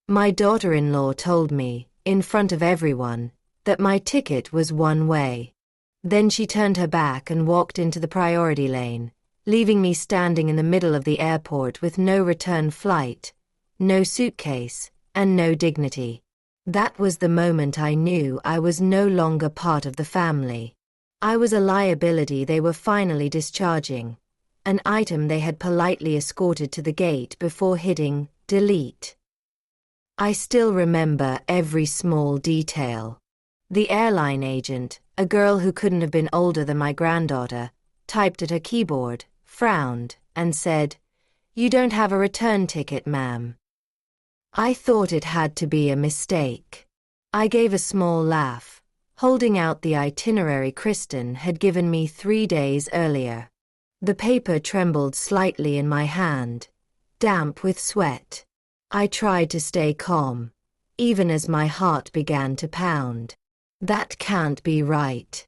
My daughter-in-law told me, in front of everyone, that my ticket was one way. Then she turned her back and walked into the priority lane, leaving me standing in the middle of the airport with no return flight, no suitcase, and no dignity. That was the moment I knew I was no longer part of the family. I was a liability they were finally discharging, an item they had politely escorted to the gate before hitting delete. I still remember every small detail. The airline agent, a girl who couldn't have been older than my granddaughter, typed at her keyboard, frowned, and said, "You don't have a return ticket, ma'am." I thought it had to be a mistake. I gave a small laugh, holding out the itinerary Kristen had given me 3 days earlier. The paper trembled slightly in my hand, damp with sweat. I tried to stay calm, even as my heart began to pound. That can't be right.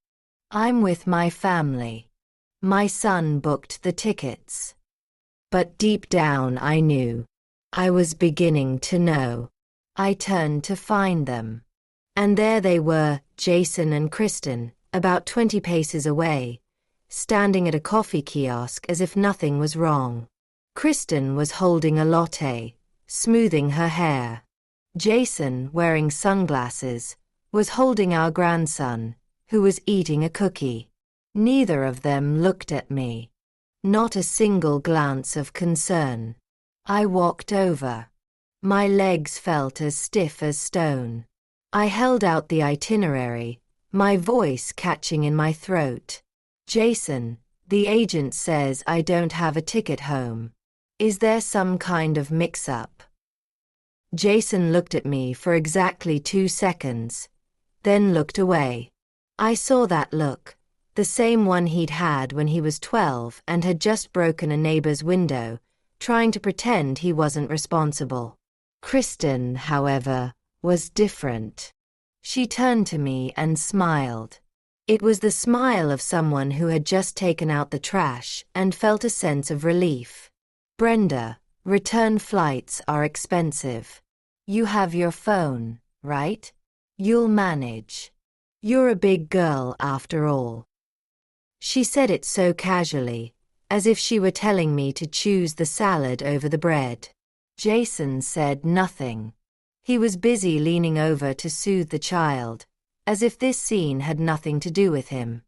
I'm with my family. My son booked the tickets. But deep down I knew. I was beginning to know. I turned to find them. And there they were, Jason and Kristen, about 20 paces away, standing at a coffee kiosk as if nothing was wrong. Kristen was holding a latte, smoothing her hair. Jason, wearing sunglasses, was holding our grandson, who was eating a cookie. Neither of them looked at me. Not a single glance of concern. I walked over. My legs felt as stiff as stone. I held out the itinerary, my voice catching in my throat. "Jason, the agent says I don't have a ticket home. Is there some kind of mix-up?" Jason looked at me for exactly 2 seconds, then looked away. I saw that look, the same one he'd had when he was 12 and had just broken a neighbor's window, trying to pretend he wasn't responsible. Kristen, however, was different. She turned to me and smiled. It was the smile of someone who had just taken out the trash and felt a sense of relief. "Brenda, return flights are expensive. You have your phone, right? You'll manage. You're a big girl after all." She said it so casually, as if she were telling me to choose the salad over the bread. Jason said nothing. He was busy leaning over to soothe the child, as if this scene had nothing to do with him.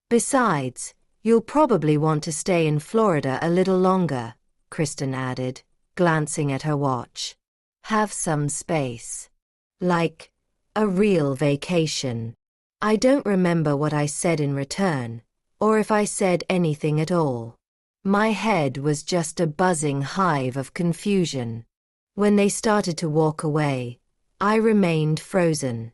"Besides, you'll probably want to stay in Florida a little longer," Kristen added, glancing at her watch. "Have some space. Like, a real vacation." I don't remember what I said in return, or if I said anything at all. My head was just a buzzing hive of confusion. When they started to walk away, I remained frozen.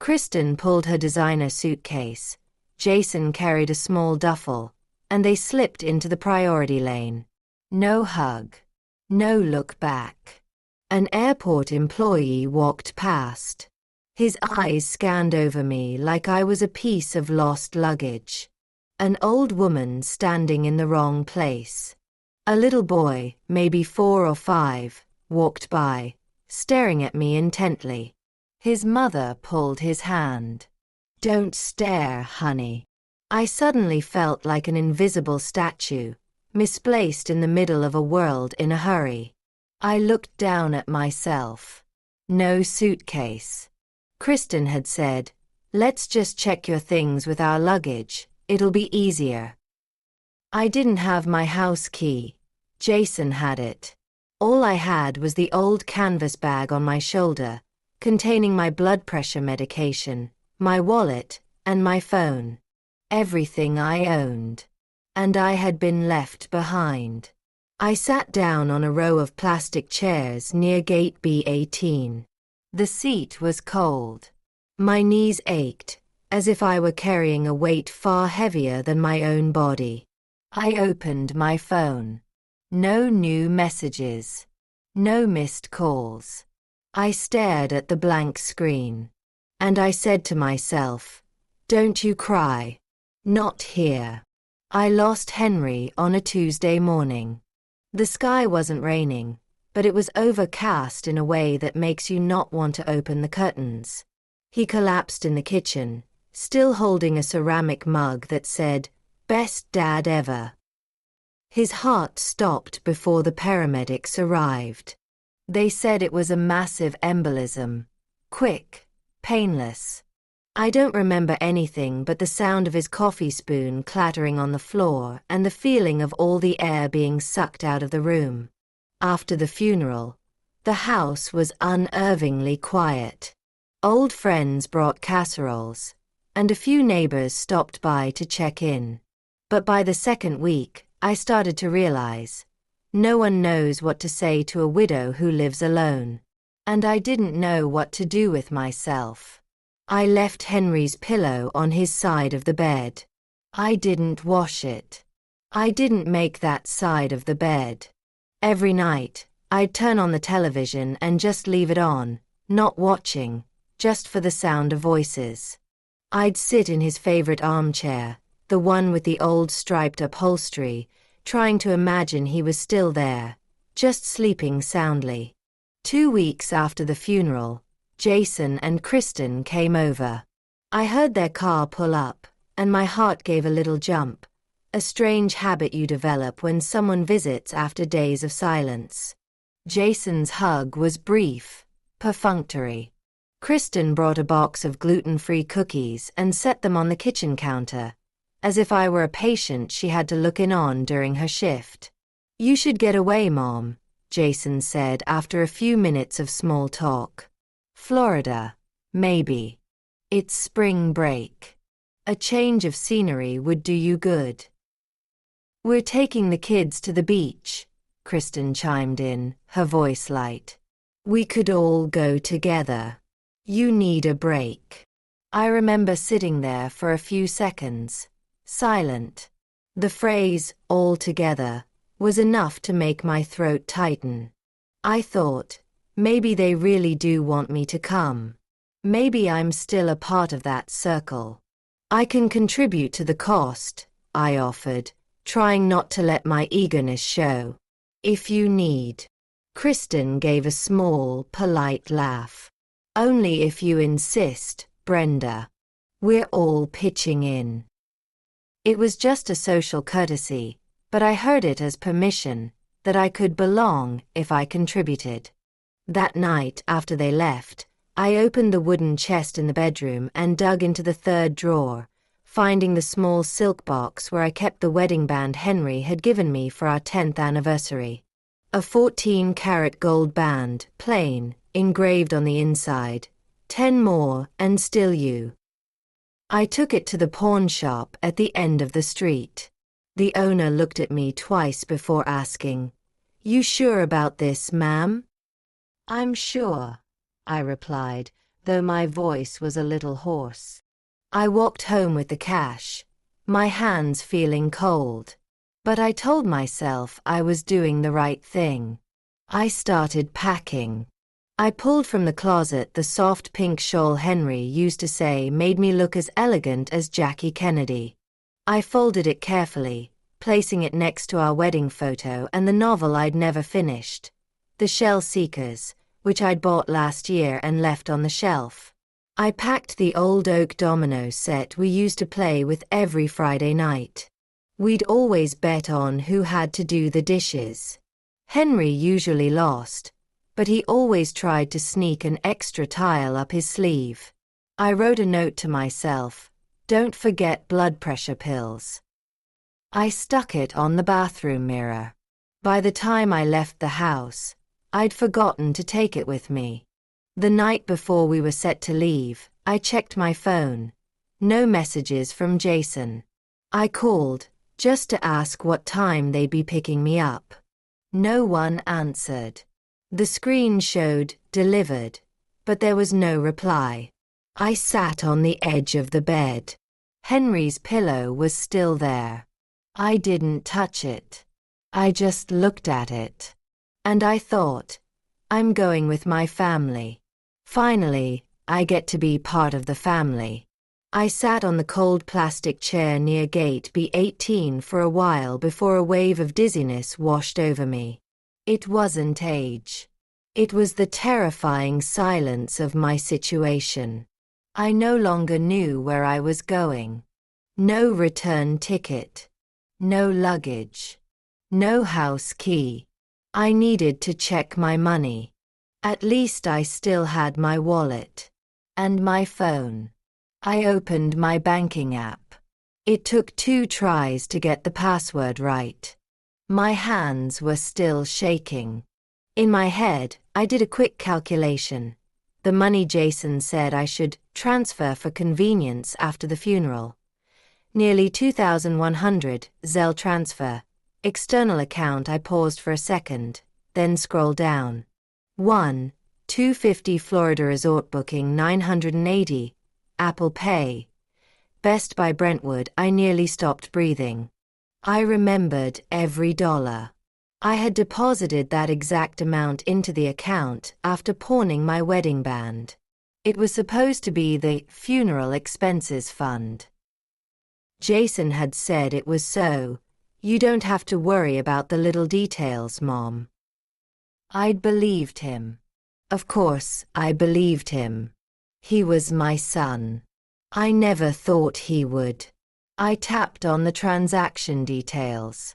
Kristen pulled her designer suitcase, Jason carried a small duffel, and they slipped into the priority lane. No hug. No look back. An airport employee walked past. His eyes scanned over me like I was a piece of lost luggage. An old woman standing in the wrong place. A little boy, maybe 4 or 5, walked by, staring at me intently. His mother pulled his hand. "Don't stare, honey." I suddenly felt like an invisible statue, misplaced in the middle of a world in a hurry. I looked down at myself. No suitcase. Kristen had said, "Let's just check your things with our luggage, it'll be easier." I didn't have my house key. Jason had it. All I had was the old canvas bag on my shoulder, containing my blood pressure medication, my wallet, and my phone. Everything I owned. And I had been left behind. I sat down on a row of plastic chairs near gate B18. The seat was cold. My knees ached, as if I were carrying a weight far heavier than my own body. I opened my phone. No new messages. No missed calls. I stared at the blank screen. And I said to myself, "Don't you cry. Not here." I lost Henry on a Tuesday morning. The sky wasn't raining, but it was overcast in a way that makes you not want to open the curtains. He collapsed in the kitchen, still holding a ceramic mug that said, "Best dad ever." His heart stopped before the paramedics arrived. They said it was a massive embolism. Quick, painless. I don't remember anything but the sound of his coffee spoon clattering on the floor and the feeling of all the air being sucked out of the room. After the funeral, the house was unnervingly quiet. Old friends brought casseroles, and a few neighbors stopped by to check in. But by the second week, I started to realize, no one knows what to say to a widow who lives alone. And I didn't know what to do with myself. I left Henry's pillow on his side of the bed. I didn't wash it. I didn't make that side of the bed. Every night, I'd turn on the television and just leave it on, not watching, just for the sound of voices. I'd sit in his favorite armchair, the one with the old striped upholstery, trying to imagine he was still there, just sleeping soundly. 2 weeks after the funeral, Jason and Kristen came over. I heard their car pull up, and my heart gave a little jump, a strange habit you develop when someone visits after days of silence. Jason's hug was brief, perfunctory. Kristen brought a box of gluten-free cookies and set them on the kitchen counter, as if I were a patient she had to look in on during her shift. "You should get away, Mom," Jason said after a few minutes of small talk. "Florida, maybe. It's spring break. A change of scenery would do you good." "We're taking the kids to the beach," Kristen chimed in, her voice light. "We could all go together. You need a break." I remember sitting there for a few seconds, silent. The phrase, "all together," was enough to make my throat tighten. I thought, maybe they really do want me to come. Maybe I'm still a part of that circle. "I can contribute to the cost," I offered, trying not to let my eagerness show. "If you need." Kristen gave a small, polite laugh. "Only if you insist, Brenda. We're all pitching in." It was just a social courtesy, but I heard it as permission, that I could belong if I contributed. That night, after they left, I opened the wooden chest in the bedroom and dug into the third drawer, finding the small silk box where I kept the wedding band Henry had given me for our 10th anniversary. A 14-karat gold band, plain, engraved on the inside, 10 more and still you. I took it to the pawn shop at the end of the street. The owner looked at me twice before asking, "You sure about this, ma'am?" "I'm sure," I replied, though my voice was a little hoarse. I walked home with the cash, my hands feeling cold. But I told myself I was doing the right thing. I started packing. I pulled from the closet the soft pink shawl Henry used to say made me look as elegant as Jackie Kennedy. I folded it carefully, placing it next to our wedding photo and the novel I'd never finished, The Shell Seekers, which I'd bought last year and left on the shelf. I packed the old oak domino set we used to play with every Friday night. We'd always bet on who had to do the dishes. Henry usually lost, but he always tried to sneak an extra tile up his sleeve. I wrote a note to myself, "Don't forget blood pressure pills." I stuck it on the bathroom mirror. By the time I left the house, I'd forgotten to take it with me. The night before we were set to leave, I checked my phone. No messages from Jason. I called, just to ask what time they'd be picking me up. No one answered. The screen showed "delivered," but there was no reply. I sat on the edge of the bed. Henry's pillow was still there. I didn't touch it. I just looked at it. And I thought, I'm going with my family. Finally, I get to be part of the family. I sat on the cold plastic chair near gate B18 for a while before a wave of dizziness washed over me. It wasn't age. It was the terrifying silence of my situation. I no longer knew where I was going. No return ticket. No luggage. No house key. I needed to check my money. At least I still had my wallet. And my phone. I opened my banking app. It took 2 tries to get the password right. My hands were still shaking. In my head, I did a quick calculation. The money Jason said I should transfer for convenience after the funeral. Nearly 2,100, Zelle transfer. External account. I paused for a second, then scrolled down. 1, 250 Florida resort booking 980, Apple Pay. Best Buy Brentwood. I nearly stopped breathing. I remembered every dollar. I had deposited that exact amount into the account after pawning my wedding band. It was supposed to be the funeral expenses fund. Jason had said it was so. You don't have to worry about the little details, Mom. I'd believed him. Of course, I believed him. He was my son. I never thought he would. I tapped on the transaction details.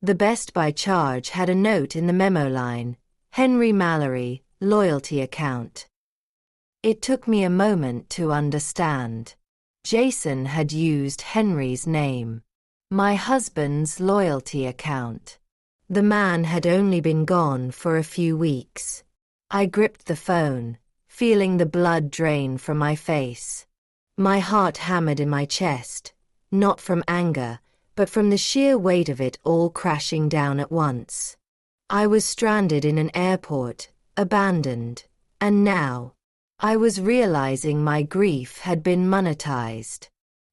The Best Buy charge had a note in the memo line, Henry Mallory, loyalty account. It took me a moment to understand. Jason had used Henry's name. My husband's loyalty account. The man had only been gone for a few weeks. I gripped the phone, feeling the blood drain from my face. My heart hammered in my chest, not from anger, but from the sheer weight of it all crashing down at once. I was stranded in an airport, abandoned, and now, I was realizing my grief had been monetized.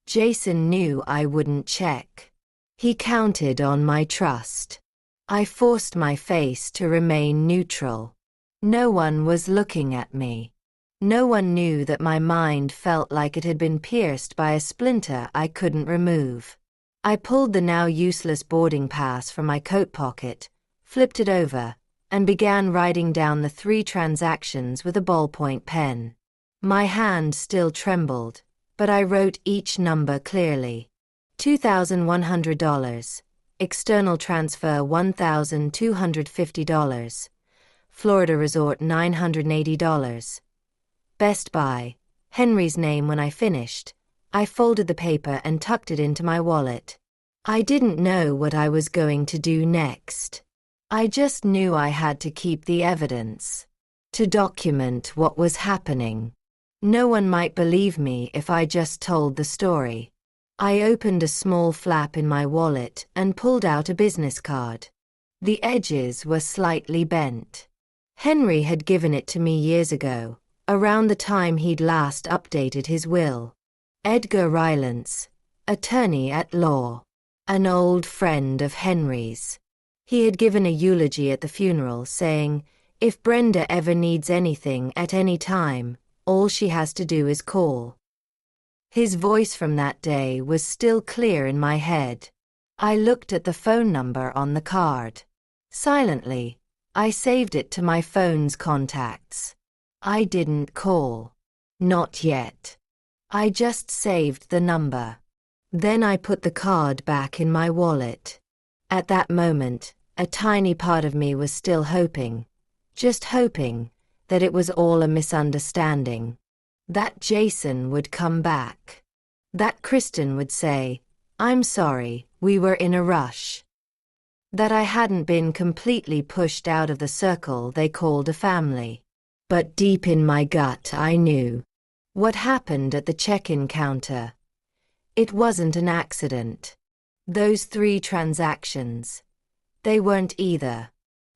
Jason knew I wouldn't check. He counted on my trust. I forced my face to remain neutral. No one was looking at me. No one knew that my mind felt like it had been pierced by a splinter I couldn't remove. I pulled the now useless boarding pass from my coat pocket, flipped it over, and began writing down the 3 transactions with a ballpoint pen. My hand still trembled, but I wrote each number clearly. $2,100. External transfer $1,250. Florida resort $980. Best Buy. Henry's name. When I finished, I folded the paper and tucked it into my wallet. I didn't know what I was going to do next. I just knew I had to keep the evidence. To document what was happening. No one might believe me if I just told the story. I opened a small flap in my wallet and pulled out a business card. The edges were slightly bent. Henry had given it to me years ago, around the time he'd last updated his will. Edgar Rylance, attorney at law. An old friend of Henry's. He had given a eulogy at the funeral saying, if Brenda ever needs anything at any time, all she has to do is call. His voice from that day was still clear in my head. I looked at the phone number on the card. Silently, I saved it to my phone's contacts. I didn't call. Not yet. I just saved the number. Then I put the card back in my wallet. At that moment, a tiny part of me was still hoping, just hoping, that it was all a misunderstanding. That Jason would come back. That Kristen would say, I'm sorry, we were in a rush. That I hadn't been completely pushed out of the circle they called a family. But deep in my gut I knew. What happened at the check-in counter? It wasn't an accident. Those 3 transactions. They weren't either.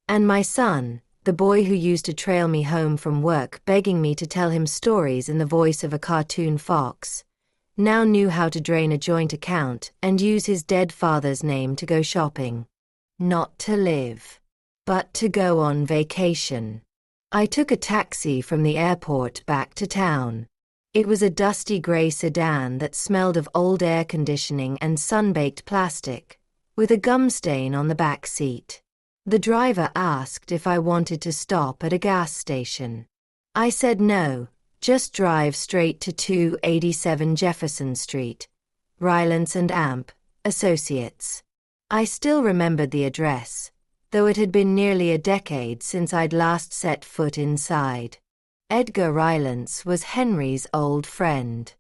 And my son, the boy who used to trail me home from work begging me to tell him stories in the voice of a cartoon fox, now knew how to drain a joint account and use his dead father's name to go shopping. Not to live, but to go on vacation. I took a taxi from the airport back to town. It was a dusty gray sedan that smelled of old air conditioning and sun-baked plastic, with a gum stain on the back seat. The driver asked if I wanted to stop at a gas station. I said no, just drive straight to 287 Jefferson Street, Rylance and Amp, Associates. I still remembered the address, though it had been nearly a decade since I'd last set foot inside. Edgar Rylance was Henry's old friend.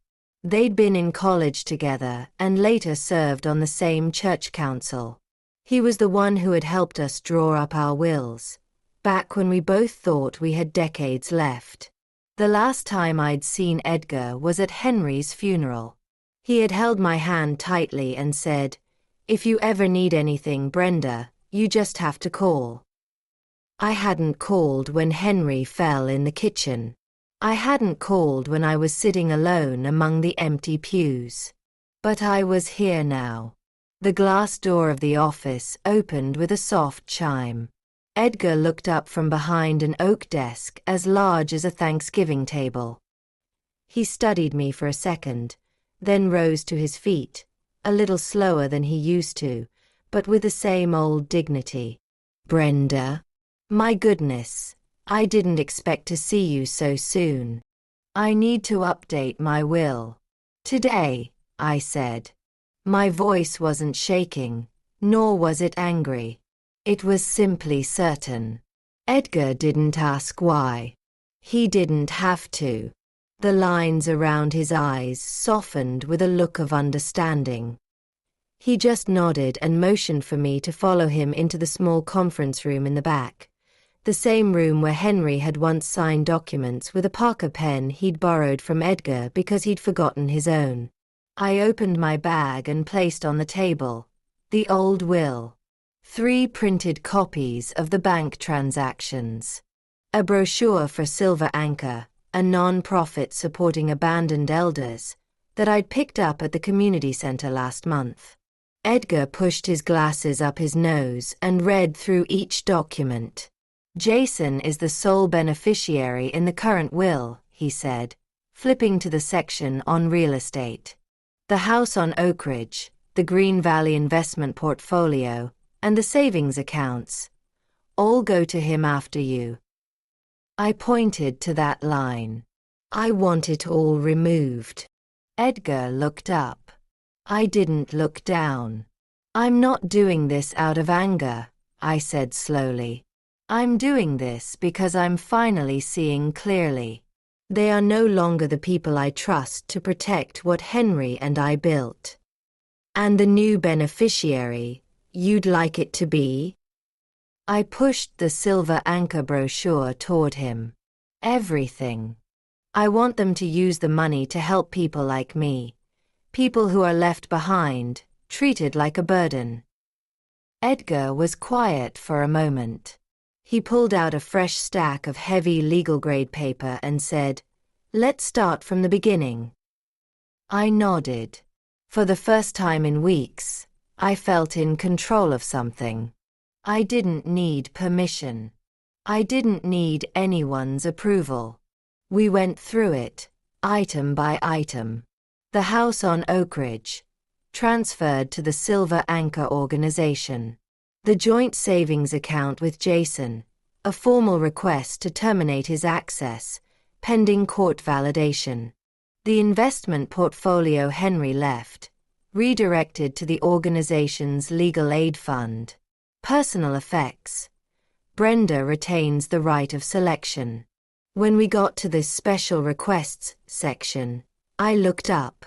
They'd been in college together and later served on the same church council. He was the one who had helped us draw up our wills, back when we both thought we had decades left. The last time I'd seen Edgar was at Henry's funeral. He had held my hand tightly and said, "If you ever need anything, Brenda, you just have to call." I hadn't called when Henry fell in the kitchen. I hadn't called when I was sitting alone among the empty pews. But I was here now. The glass door of the office opened with a soft chime. Edgar looked up from behind an oak desk as large as a Thanksgiving table. He studied me for a second, then rose to his feet, a little slower than he used to, but with the same old dignity. "Brenda? My goodness, I didn't expect to see you so soon. I need to update my will. Today," I said. My voice wasn't shaking, nor was it angry. It was simply certain. Edgar didn't ask why. He didn't have to. The lines around his eyes softened with a look of understanding. He just nodded and motioned for me to follow him into the small conference room in the back, the same room where Henry had once signed documents with a Parker pen he'd borrowed from Edgar because he'd forgotten his own. I opened my bag and placed on the table the old will, 3 printed copies of the bank transactions, a brochure for Silver Anchor, a non-profit supporting abandoned elders, that I'd picked up at the community center last month. Edgar pushed his glasses up his nose and read through each document. "Jason is the sole beneficiary in the current will," he said, flipping to the section on real estate. "The house on Oak Ridge, the Green Valley investment portfolio, and the savings accounts all go to him after you." I pointed to that line. "I want it all removed." Edgar looked up. I didn't look down. "I'm not doing this out of anger," I said slowly. "I'm doing this because I'm finally seeing clearly. They are no longer the people I trust to protect what Henry and I built. And the new beneficiary, you'd like it to be?" I pushed the Silver Anchor brochure toward him. "Everything. I want them to use the money to help people like me, people who are left behind, treated like a burden." Edgar was quiet for a moment. He pulled out a fresh stack of heavy legal-grade paper and said, "Let's start from the beginning." I nodded. For the first time in weeks, I felt in control of something. I didn't need permission. I didn't need anyone's approval. We went through it, item by item. The house on Oak Ridge, transferred to the Silver Anchor organization. The joint savings account with Jason, a formal request to terminate his access, pending court validation. The investment portfolio Henry left, redirected to the organization's legal aid fund. Personal effects. Brenda retains the right of selection. When we got to this special requests section, I looked up.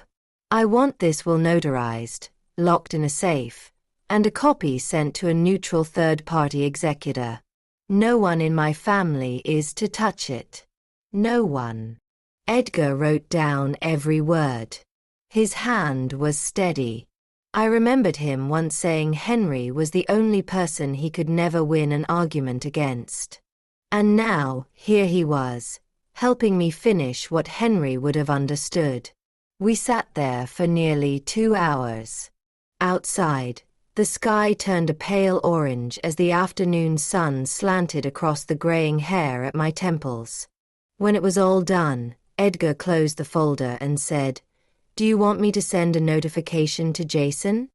"I want this will notarized, locked in a safe, and a copy sent to a neutral third-party executor. No one in my family is to touch it. No one." Edgar wrote down every word. His hand was steady. I remembered him once saying Henry was the only person he could never win an argument against. And now, here he was, helping me finish what Henry would have understood. We sat there for nearly 2 hours. Outside, the sky turned a pale orange as the afternoon sun slanted across the graying hair at my temples. When it was all done, Edgar closed the folder and said, "Do you want me to send a notification to Jason?"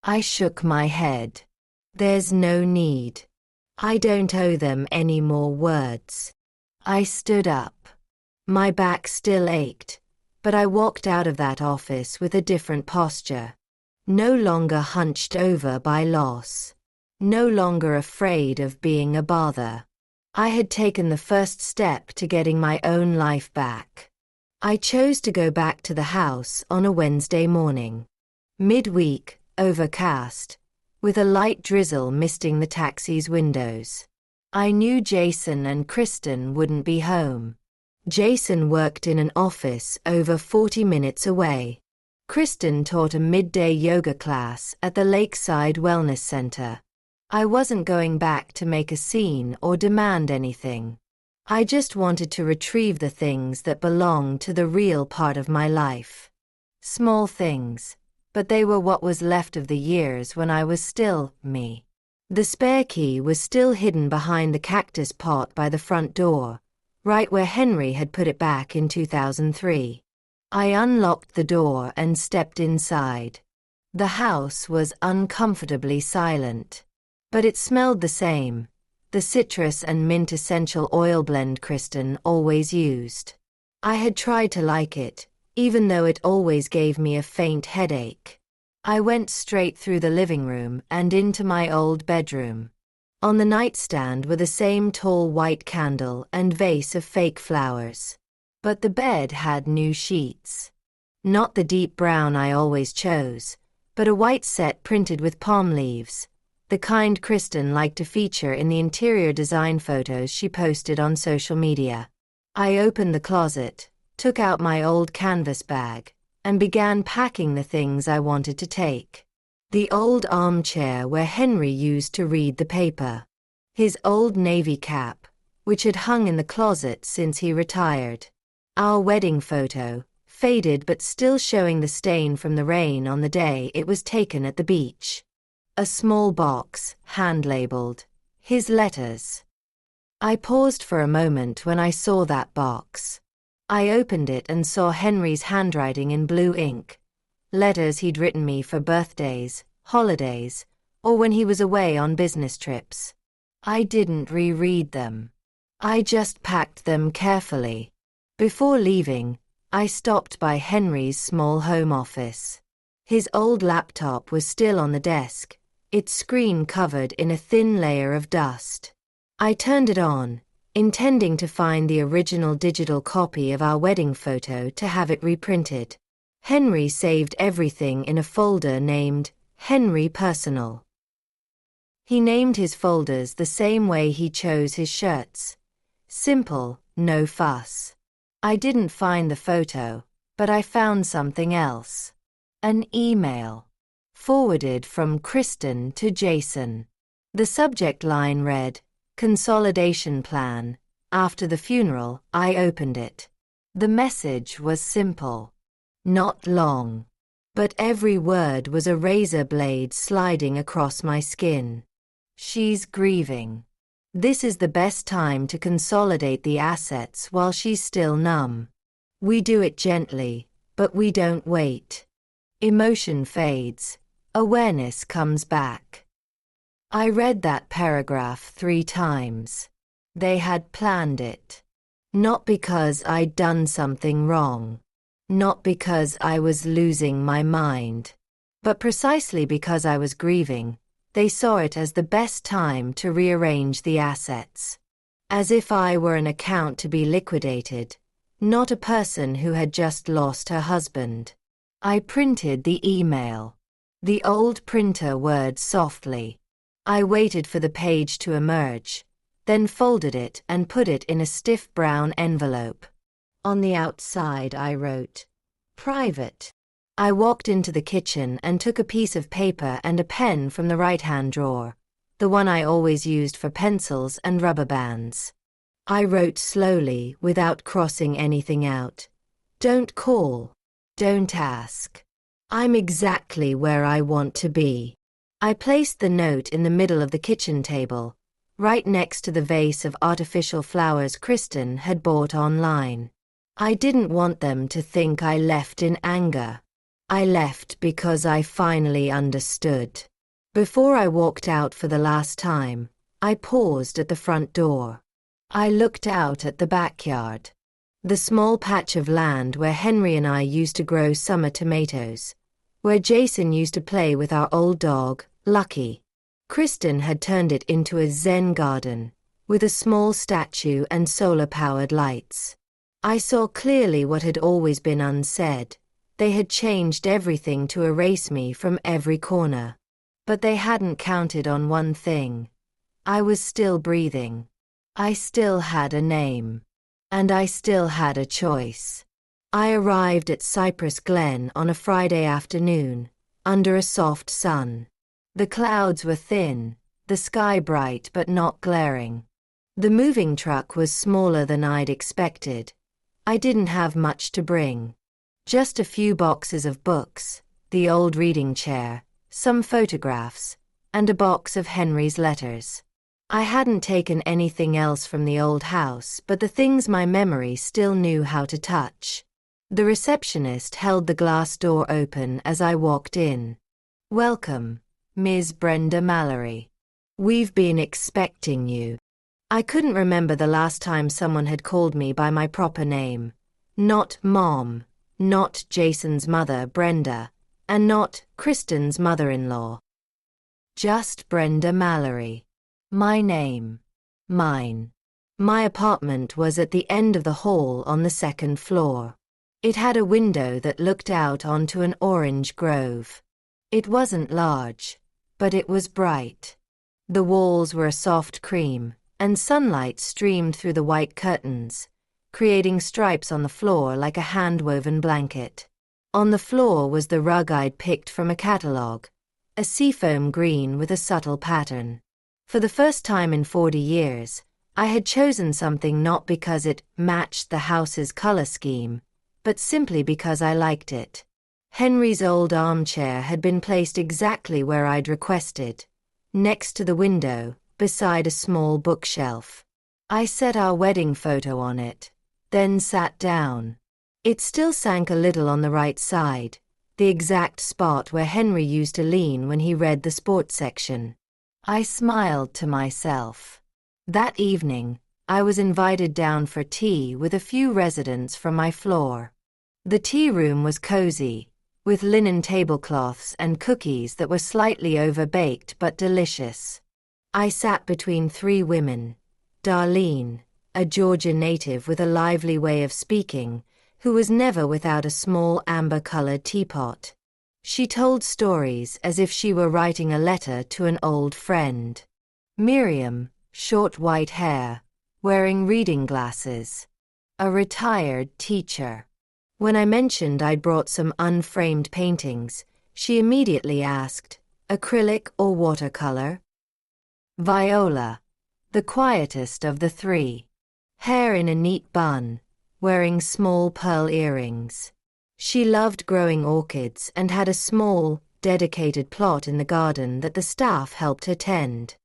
I shook my head. "There's no need. I don't owe them any more words. I stood up. My back still ached, but I walked out of that office with a different posture. No longer hunched over by loss. No longer afraid of being a bother. I had taken the first step to getting my own life back. I chose to go back to the house on a Wednesday morning. Midweek, overcast, with a light drizzle misting the taxi's windows. I knew Jason and Kristen wouldn't be home. Jason worked in an office over 40 minutes away. Kristen taught a midday yoga class at the Lakeside Wellness Center. I wasn't going back to make a scene or demand anything. I just wanted to retrieve the things that belonged to the real part of my life. Small things, but they were what was left of the years when I was still me. The spare key was still hidden behind the cactus pot by the front door, right where Henry had put it back in 2003. I unlocked the door and stepped inside. The house was uncomfortably silent, but it smelled the same, the citrus and mint essential oil blend Kristen always used. I had tried to like it, even though it always gave me a faint headache. I went straight through the living room and into my old bedroom. On the nightstand were the same tall white candle and vase of fake flowers. But the bed had new sheets. Not the deep brown I always chose, but a white set printed with palm leaves, the kind Kristen liked to feature in the interior design photos she posted on social media. I opened the closet, took out my old canvas bag, and began packing the things I wanted to take. The old armchair where Henry used to read the paper. His old navy cap, which had hung in the closet since he retired. Our wedding photo, faded but still showing the stain from the rain on the day it was taken at the beach. A small box, hand-labeled, his letters. I paused for a moment when I saw that box. I opened it and saw Henry's handwriting in blue ink. Letters he'd written me for birthdays, holidays, or when he was away on business trips. I didn't reread them. I just packed them carefully. Before leaving, I stopped by Henry's small home office. His old laptop was still on the desk, its screen covered in a thin layer of dust. I turned it on, intending to find the original digital copy of our wedding photo to have it reprinted. Henry saved everything in a folder named Henry Personal. He named his folders the same way he chose his shirts. Simple, no fuss. I didn't find the photo, but I found something else. An email. Forwarded from Kristen to Jason. The subject line read, "Consolidation plan." After the funeral, I opened it. The message was simple. Not long. But every word was a razor blade sliding across my skin. She's grieving. This is the best time to consolidate the assets while she's still numb. We do it gently, but we don't wait. Emotion fades. Awareness comes back. I read that paragraph 3 times. They had planned it. Not because I'd done something wrong. Not because I was losing my mind. But precisely because I was grieving. They saw it as the best time to rearrange the assets. As if I were an account to be liquidated, not a person who had just lost her husband. I printed the email. The old printer whirred softly. I waited for the page to emerge, then folded it and put it in a stiff brown envelope. On the outside I wrote, "Private." I walked into the kitchen and took a piece of paper and a pen from the right-hand drawer, the one I always used for pencils and rubber bands. I wrote slowly without crossing anything out. Don't call. Don't ask. I'm exactly where I want to be. I placed the note in the middle of the kitchen table, right next to the vase of artificial flowers Kristen had bought online. I didn't want them to think I left in anger. I left because I finally understood. Before I walked out for the last time, I paused at the front door. I looked out at the backyard. The small patch of land where Henry and I used to grow summer tomatoes, where Jason used to play with our old dog, Lucky. Kristen had turned it into a Zen garden, with a small statue and solar-powered lights. I saw clearly what had always been unsaid. They had changed everything to erase me from every corner. But they hadn't counted on one thing. I was still breathing. I still had a name. And I still had a choice. I arrived at Cypress Glen on a Friday afternoon, under a soft sun. The clouds were thin, the sky bright but not glaring. The moving truck was smaller than I'd expected. I didn't have much to bring. Just a few boxes of books, the old reading chair, some photographs, and a box of Henry's letters. I hadn't taken anything else from the old house but the things my memory still knew how to touch. The receptionist held the glass door open as I walked in. "Welcome, Ms. Brenda Mallory. We've been expecting you." I couldn't remember the last time someone had called me by my proper name. Not Mom, not Jason's mother, Brenda, and not Kristen's mother-in-law. Just Brenda Mallory. My name. Mine. My apartment was at the end of the hall on the second floor. It had a window that looked out onto an orange grove. It wasn't large, but it was bright. The walls were a soft cream, and sunlight streamed through the white curtains, creating stripes on the floor like a hand-woven blanket. On the floor was the rug I'd picked from a catalogue, a seafoam green with a subtle pattern. For the first time in 40 years, I had chosen something not because it matched the house's color scheme, but simply because I liked it. Henry's old armchair had been placed exactly where I'd requested, next to the window, beside a small bookshelf. I set our wedding photo on it, then sat down. It still sank a little on the right side, the exact spot where Henry used to lean when he read the sports section. I smiled to myself. That evening, I was invited down for tea with a few residents from my floor. The tea room was cozy, with linen tablecloths and cookies that were slightly overbaked but delicious. I sat between 3 women. Darlene, a Georgia native with a lively way of speaking, who was never without a small amber-colored teapot. She told stories as if she were writing a letter to an old friend. Miriam, short white hair, wearing reading glasses. A retired teacher. When I mentioned I'd brought some unframed paintings, she immediately asked, "Acrylic or watercolor?" Viola, the quietest of the 3. Hair in a neat bun, wearing small pearl earrings. She loved growing orchids and had a small, dedicated plot in the garden that the staff helped her tend.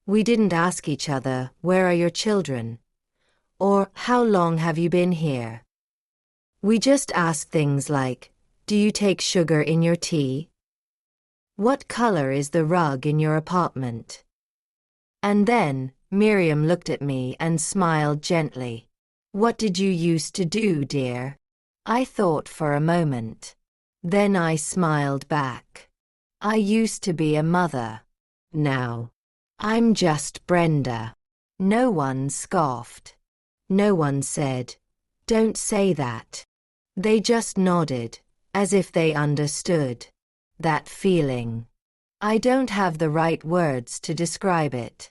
We didn't ask each other, "Where are your children?" or "How long have you been here?" We just asked things like, "Do you take sugar in your tea?" "What color is the rug in your apartment?" And then, Miriam looked at me and smiled gently. "What did you used to do, dear?" I thought for a moment. Then I smiled back. "I used to be a mother. Now, I'm just Brenda." No one scoffed. No one said, "Don't say that." They just nodded, as if they understood. That feeling. I don't have the right words to describe it.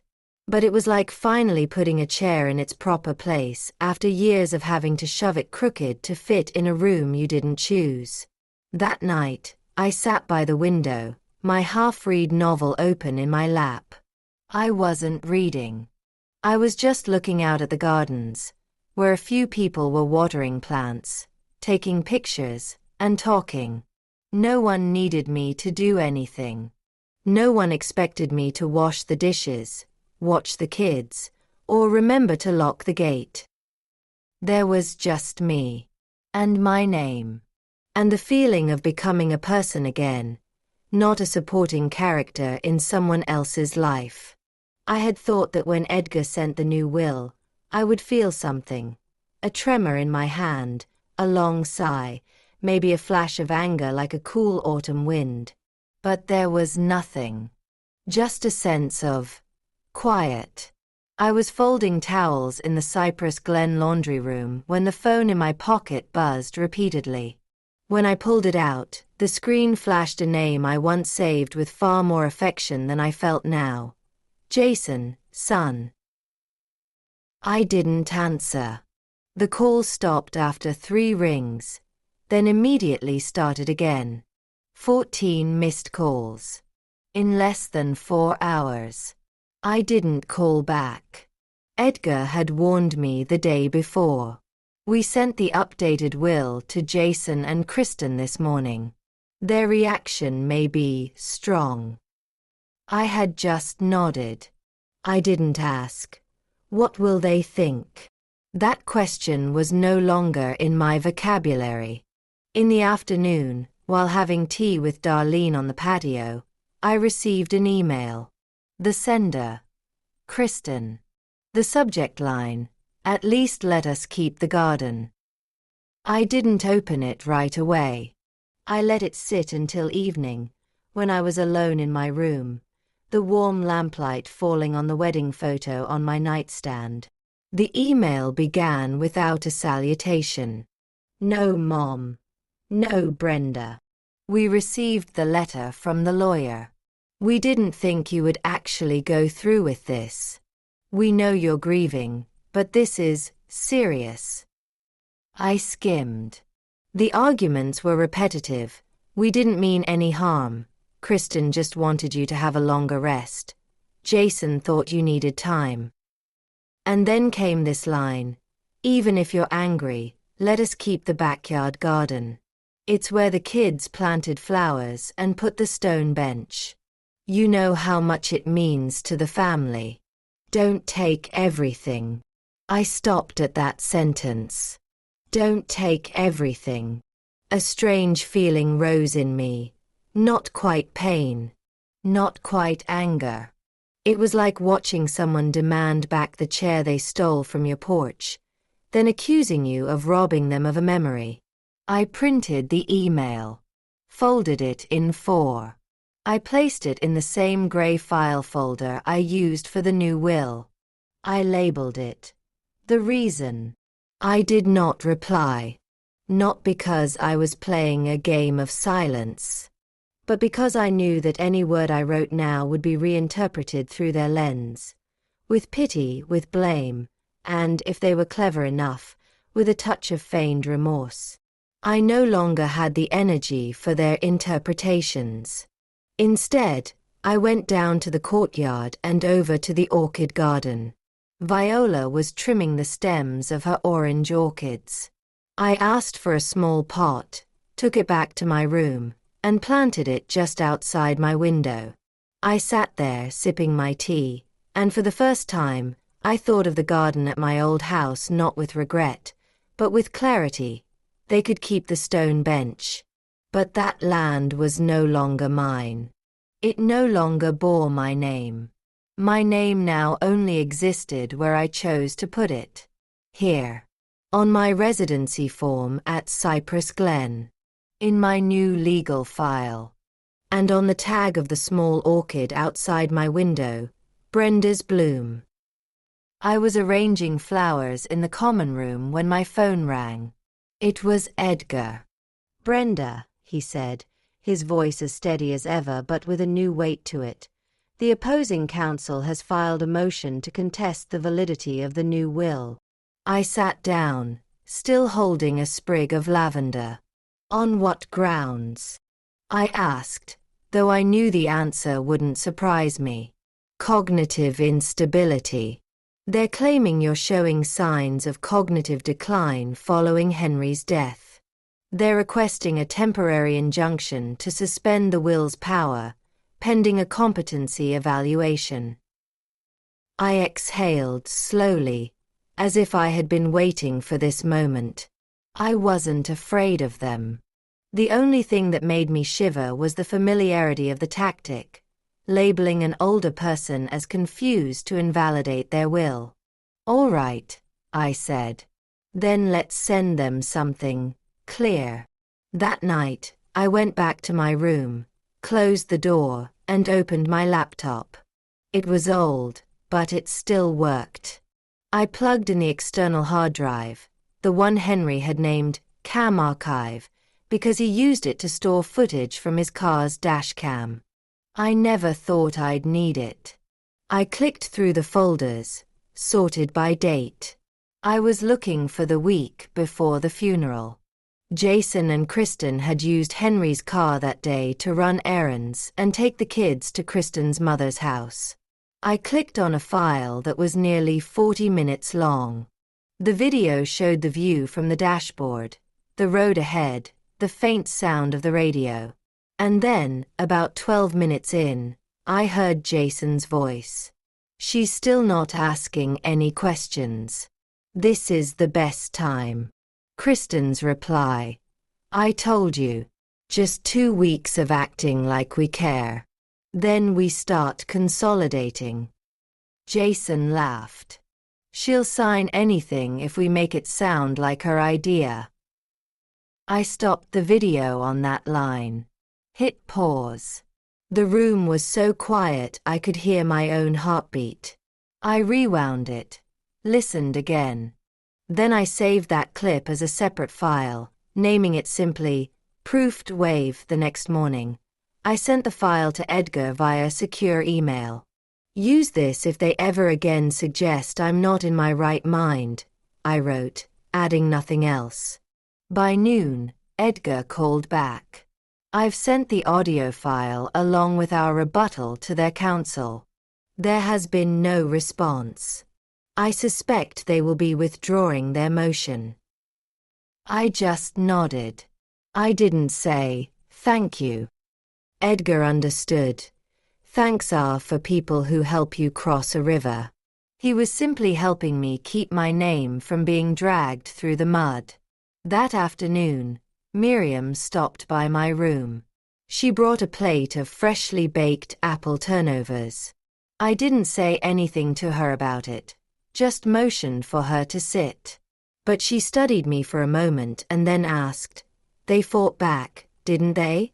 But it was like finally putting a chair in its proper place after years of having to shove it crooked to fit in a room you didn't choose. That night, I sat by the window, my half-read novel open in my lap. I wasn't reading. I was just looking out at the gardens, where a few people were watering plants, taking pictures, and talking. No one needed me to do anything. No one expected me to wash the dishes, watch the kids, or remember to lock the gate. There was just me. And my name. And the feeling of becoming a person again, not a supporting character in someone else's life. I had thought that when Edgar sent the new will, I would feel something. A tremor in my hand, a long sigh, maybe a flash of anger like a cool autumn wind. But there was nothing. Just a sense of quiet. I was folding towels in the Cypress Glen laundry room when the phone in my pocket buzzed repeatedly. When I pulled it out, the screen flashed a name I once saved with far more affection than I felt now. Jason, son. I didn't answer. The call stopped after 3 rings, then immediately started again. 14 missed calls. In less than 4 hours. I didn't call back. Edgar had warned me the day before. We sent the updated will to Jason and Kristen this morning. Their reaction may be strong. I had just nodded. I didn't ask, "What will they think?" That question was no longer in my vocabulary. In the afternoon, while having tea with Darlene on the patio, I received an email. The sender, Kristen. The subject line, "At least let us keep the garden." I didn't open it right away. I let it sit until evening, when I was alone in my room, the warm lamplight falling on the wedding photo on my nightstand. The email began without a salutation. "No, Mom. No, Brenda. We received the letter from the lawyer. We didn't think you would actually go through with this. We know you're grieving, but this is serious." I skimmed. The arguments were repetitive. "We didn't mean any harm. Kristen just wanted you to have a longer rest. Jason thought you needed time." And then came this line, "Even if you're angry, let us keep the backyard garden. It's where the kids planted flowers and put the stone bench. You know how much it means to the family. Don't take everything." I stopped at that sentence. Don't take everything. A strange feeling rose in me. Not quite pain. Not quite anger. It was like watching someone demand back the chair they stole from your porch, then accusing you of robbing them of a memory. I printed the email. Folded it in 4. I placed it in the same gray file folder I used for the new will. I labeled it. The reason. I did not reply. Not because I was playing a game of silence, but because I knew that any word I wrote now would be reinterpreted through their lens. With pity, with blame, and, if they were clever enough, with a touch of feigned remorse. I no longer had the energy for their interpretations. Instead, I went down to the courtyard and over to the orchid garden. Viola was trimming the stems of her orange orchids. I asked for a small pot, took it back to my room, and planted it just outside my window. I sat there sipping my tea, and for the first time, I thought of the garden at my old house not with regret, but with clarity. They could keep the stone bench. But that land was no longer mine. It no longer bore my name. My name now only existed where I chose to put it. Here. On my residency form at Cypress Glen. In my new legal file. And on the tag of the small orchid outside my window, Brenda's bloom. I was arranging flowers in the common room when my phone rang. It was Edgar. "Brenda," he said, his voice as steady as ever but with a new weight to it. "The opposing counsel has filed a motion to contest the validity of the new will." I sat down, still holding a sprig of lavender. "On what grounds?" I asked, though I knew the answer wouldn't surprise me. "Cognitive instability. They're claiming you're showing signs of cognitive decline following Henry's death. They're requesting a temporary injunction to suspend the will's power, pending a competency evaluation." I exhaled slowly, as if I had been waiting for this moment. I wasn't afraid of them. The only thing that made me shiver was the familiarity of the tactic. labeling an older person as confused to invalidate their will. "All right," I said. "Then let's send them something clear." That night, I went back to my room, closed the door, and opened my laptop. It was old, but it still worked. I plugged in the external hard drive, the one Henry had named Cam Archive, because he used it to store footage from his car's dash cam. I never thought I'd need it. I clicked through the folders, sorted by date. I was looking for the week before the funeral. Jason and Kristen had used Henry's car that day to run errands and take the kids to Kristen's mother's house. I clicked on a file that was nearly 40 minutes long. The video showed the view from the dashboard, the road ahead, the faint sound of the radio. And then, about 12 minutes in, I heard Jason's voice. "She's still not asking any questions. This is the best time." Kristen's reply: "I told you. Just 2 weeks of acting like we care. Then we start consolidating." Jason laughed. "She'll sign anything if we make it sound like her idea." I stopped the video on that line. Hit pause. The room was so quiet I could hear my own heartbeat. I rewound it, listened again. Then I saved that clip as a separate file, naming it simply Proofed Wave. The next morning, I sent the file to Edgar via secure email. "Use this if they ever again suggest I'm not in my right mind," I wrote, adding nothing else. By noon, Edgar called back. "I've sent the audio file along with our rebuttal to their counsel. There has been no response. I suspect they will be withdrawing their motion." I just nodded. I didn't say, "Thank you." Edgar understood. Thanks are for people who help you cross a river. He was simply helping me keep my name from being dragged through the mud. That afternoon, Miriam stopped by my room. She brought a plate of freshly baked apple turnovers. I didn't say anything to her about it, just motioned for her to sit. But she studied me for a moment and then asked, "They fought back, didn't they?"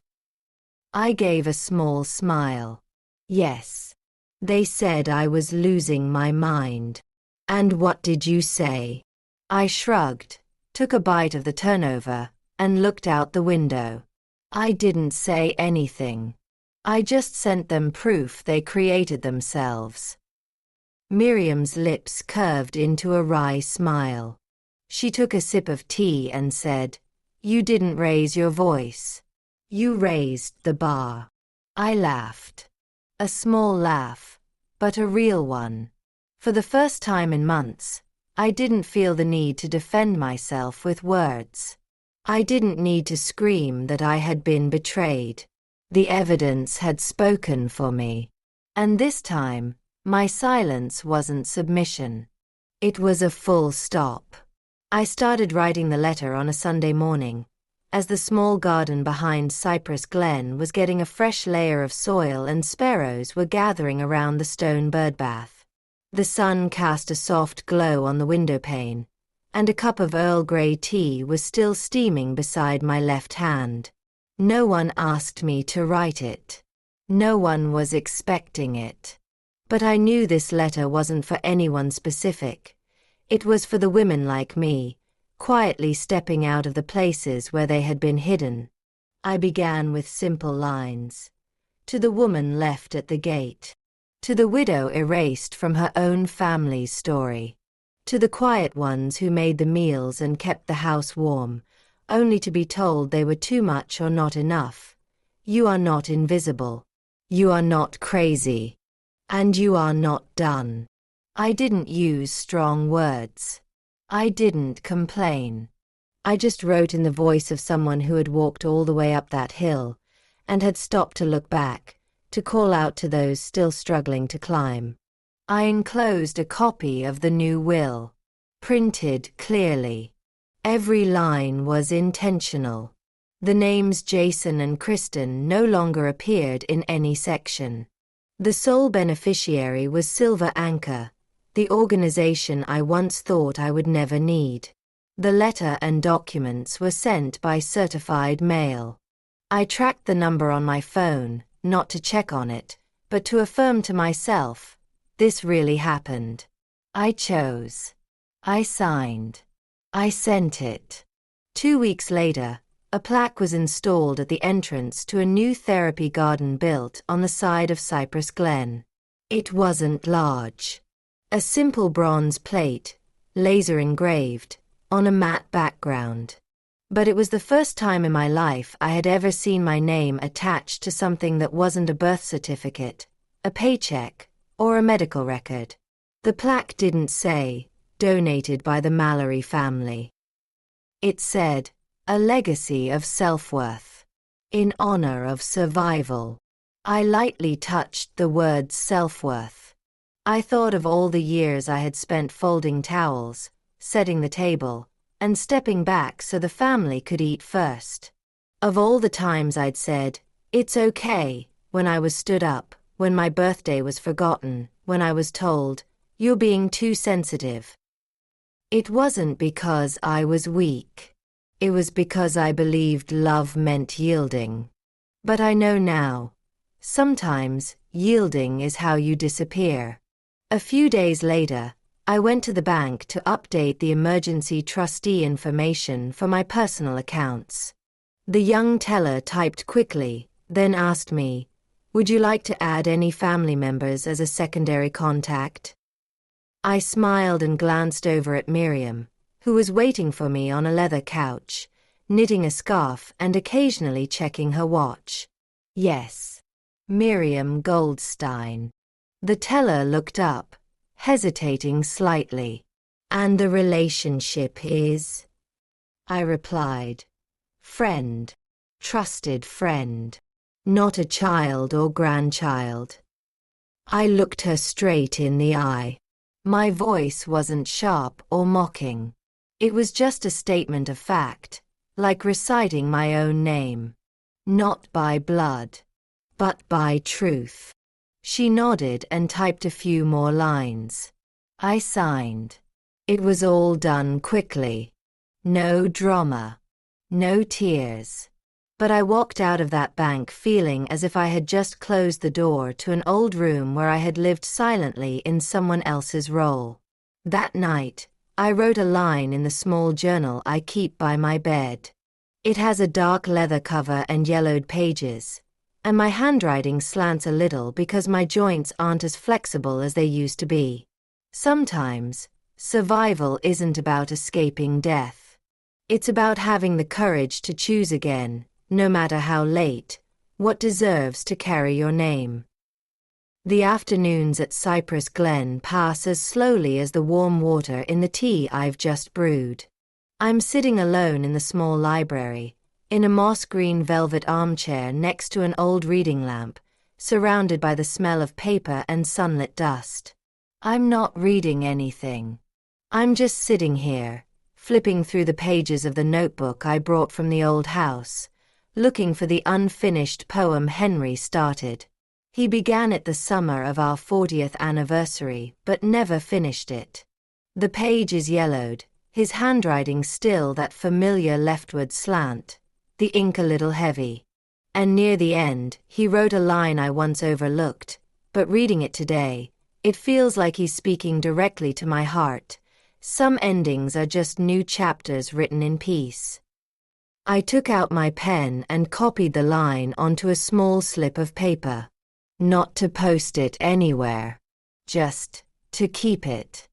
I gave a small smile. "Yes. They said I was losing my mind." "And what did you say?" I shrugged, took a bite of the turnover, and looked out the window. I didn't say anything. I just sent them proof they created themselves. Miriam's lips curved into a wry smile. She took a sip of tea and said, "You didn't raise your voice. You raised the bar." I laughed. A small laugh, but a real one. For the first time in months, I didn't feel the need to defend myself with words. I didn't need to scream that I had been betrayed. The evidence had spoken for me. And this time, my silence wasn't submission. It was a full stop. I started writing the letter on a Sunday morning, as the small garden behind Cypress Glen was getting a fresh layer of soil and sparrows were gathering around the stone birdbath. The sun cast a soft glow on the window pane, and a cup of Earl Grey tea was still steaming beside my left hand. No one asked me to write it. No one was expecting it. But I knew this letter wasn't for anyone specific. It was for the women like me, quietly stepping out of the places where they had been hidden. I began with simple lines. To the woman left at the gate. To the widow erased from her own family's story. To the quiet ones who made the meals and kept the house warm, only to be told they were too much or not enough. You are not invisible. You are not crazy. And you are not done. I didn't use strong words. I didn't complain. I just wrote in the voice of someone who had walked all the way up that hill and had stopped to look back, to call out to those still struggling to climb. I enclosed a copy of the new will, printed clearly. Every line was intentional. The names Jason and Kristen no longer appeared in any section. The sole beneficiary was Silver Anchor, the organization I once thought I would never need. The letter and documents were sent by certified mail. I tracked the number on my phone, not to check on it, but to affirm to myself, this really happened. I chose. I signed. I sent it. 2 weeks later, a plaque was installed at the entrance to a new therapy garden built on the side of Cypress Glen. It wasn't large. A simple bronze plate, laser engraved, on a matte background. But it was the first time in my life I had ever seen my name attached to something that wasn't a birth certificate, a paycheck, or a medical record. The plaque didn't say, donated by the Mallory family. It said, a legacy of self-worth. In honor of survival. I lightly touched the word self-worth. I thought of all the years I had spent folding towels, setting the table, and stepping back so the family could eat first. Of all the times I'd said, it's okay, when I was stood up, when my birthday was forgotten, when I was told, you're being too sensitive. It wasn't because I was weak. It was because I believed love meant yielding. But I know now. Sometimes, yielding is how you disappear. A few days later, I went to the bank to update the emergency trustee information for my personal accounts. The young teller typed quickly, then asked me, would you like to add any family members as a secondary contact? I smiled and glanced over at Miriam, who was waiting for me on a leather couch, knitting a scarf and occasionally checking her watch. Yes. Miriam Goldstein. The teller looked up, hesitating slightly. And the relationship is? I replied. Friend. Trusted friend. Not a child or grandchild. I looked her straight in the eye. My voice wasn't sharp or mocking. It was just a statement of fact, like reciting my own name. Not by blood, but by truth. She nodded and typed a few more lines. I signed. It was all done quickly. No drama. No tears. But I walked out of that bank feeling as if I had just closed the door to an old room where I had lived silently in someone else's role. That night, I wrote a line in the small journal I keep by my bed. It has a dark leather cover and yellowed pages, and my handwriting slants a little because my joints aren't as flexible as they used to be. Sometimes, survival isn't about escaping death. It's about having the courage to choose again, no matter how late, what deserves to carry your name. The afternoons at Cypress Glen pass as slowly as the warm water in the tea I've just brewed. I'm sitting alone in the small library, in a moss-green velvet armchair next to an old reading lamp, surrounded by the smell of paper and sunlit dust. I'm not reading anything. I'm just sitting here, flipping through the pages of the notebook I brought from the old house, looking for the unfinished poem Henry started. He began it the summer of our 40th anniversary, but never finished it. The page is yellowed, his handwriting still that familiar leftward slant, the ink a little heavy. And near the end, he wrote a line I once overlooked, but reading it today, it feels like he's speaking directly to my heart. Some endings are just new chapters written in peace. I took out my pen and copied the line onto a small slip of paper. Not to post it anywhere. Just to keep it.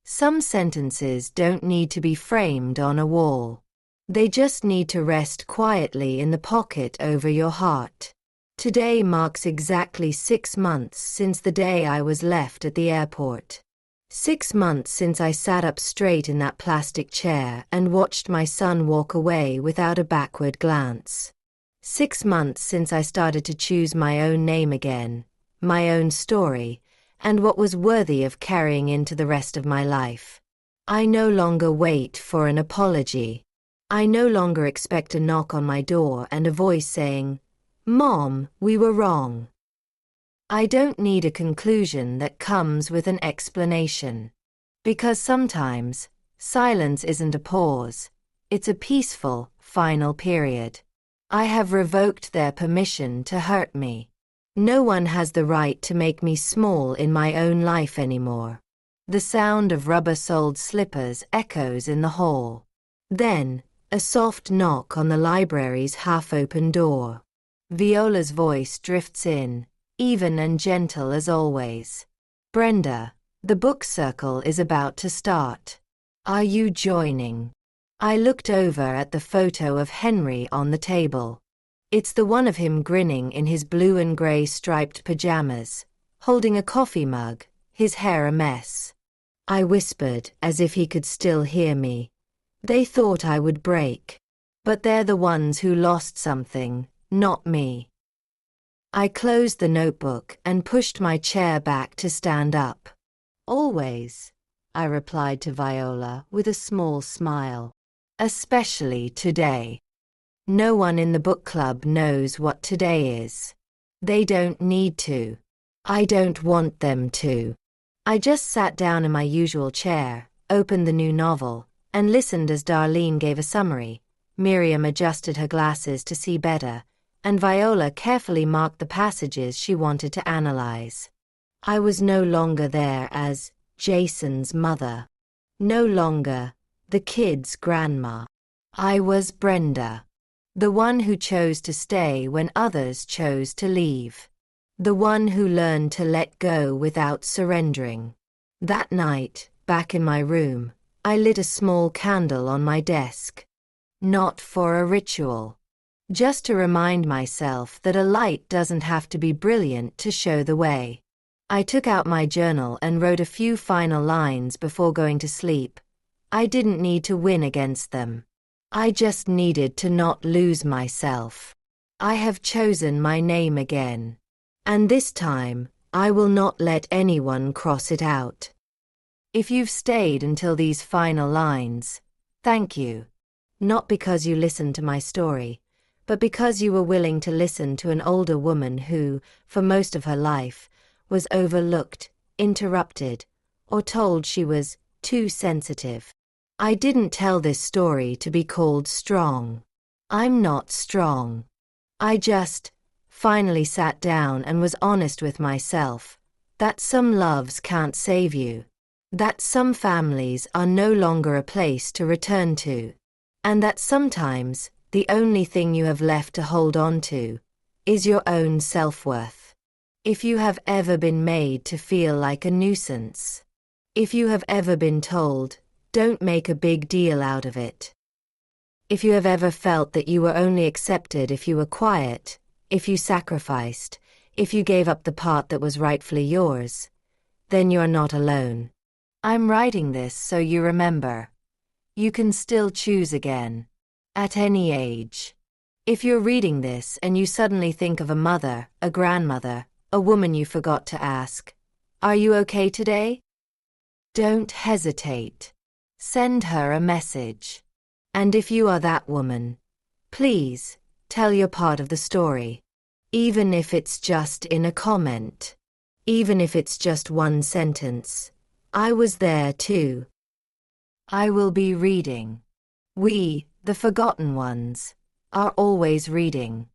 Some sentences don't need to be framed on a wall. They just need to rest quietly in the pocket over your heart. Today marks exactly 6 months since the day I was left at the airport. 6 months since I sat up straight in that plastic chair and watched my son walk away without a backward glance. 6 months since I started to choose my own name again, my own story, and what was worthy of carrying into the rest of my life. I no longer wait for an apology. I no longer expect a knock on my door and a voice saying, "Mom, we were wrong." I don't need a conclusion that comes with an explanation. Because sometimes, silence isn't a pause, it's a peaceful, final period. I have revoked their permission to hurt me. No one has the right to make me small in my own life anymore. The sound of rubber-soled slippers echoes in the hall. Then, a soft knock on the library's half-open door. Viola's voice drifts in, even and gentle as always. Brenda, the book circle is about to start. Are you joining? I looked over at the photo of Henry on the table. It's the one of him grinning in his blue and gray striped pajamas, holding a coffee mug, his hair a mess. I whispered as if he could still hear me. They thought I would break. But they're the ones who lost something, not me. I closed the notebook and pushed my chair back to stand up. Always, I replied to Viola with a small smile. Especially today. No one in the book club knows what today is. They don't need to. I don't want them to. I just sat down in my usual chair, opened the new novel, and listened as Darlene gave a summary. Miriam adjusted her glasses to see better, and Viola carefully marked the passages she wanted to analyze. I was no longer there as Jason's mother. No longer the kid's grandma. I was Brenda. The one who chose to stay when others chose to leave. The one who learned to let go without surrendering. That night, back in my room, I lit a small candle on my desk. Not for a ritual. Just to remind myself that a light doesn't have to be brilliant to show the way. I took out my journal and wrote a few final lines before going to sleep. I didn't need to win against them. I just needed to not lose myself. I have chosen my name again. And this time, I will not let anyone cross it out. If you've stayed until these final lines, thank you. Not because you listened to my story, but because you were willing to listen to an older woman who, for most of her life, was overlooked, interrupted, or told she was too sensitive. I didn't tell this story to be called strong. I'm not strong. I just finally sat down and was honest with myself that some loves can't save you, that some families are no longer a place to return to, and that sometimes the only thing you have left to hold on to is your own self-worth. If you have ever been made to feel like a nuisance, if you have ever been told, don't make a big deal out of it, if you have ever felt that you were only accepted if you were quiet, if you sacrificed, if you gave up the part that was rightfully yours, then you're not alone. I'm writing this so you remember. You can still choose again. At any age. If you're reading this and you suddenly think of a mother, a grandmother, a woman you forgot to ask, "Are you okay today?" Don't hesitate. Send her a message. And if you are that woman, please, tell your part of the story. Even if it's just in a comment. Even if it's just one sentence. I was there too. I will be reading. We, the forgotten ones, are always reading.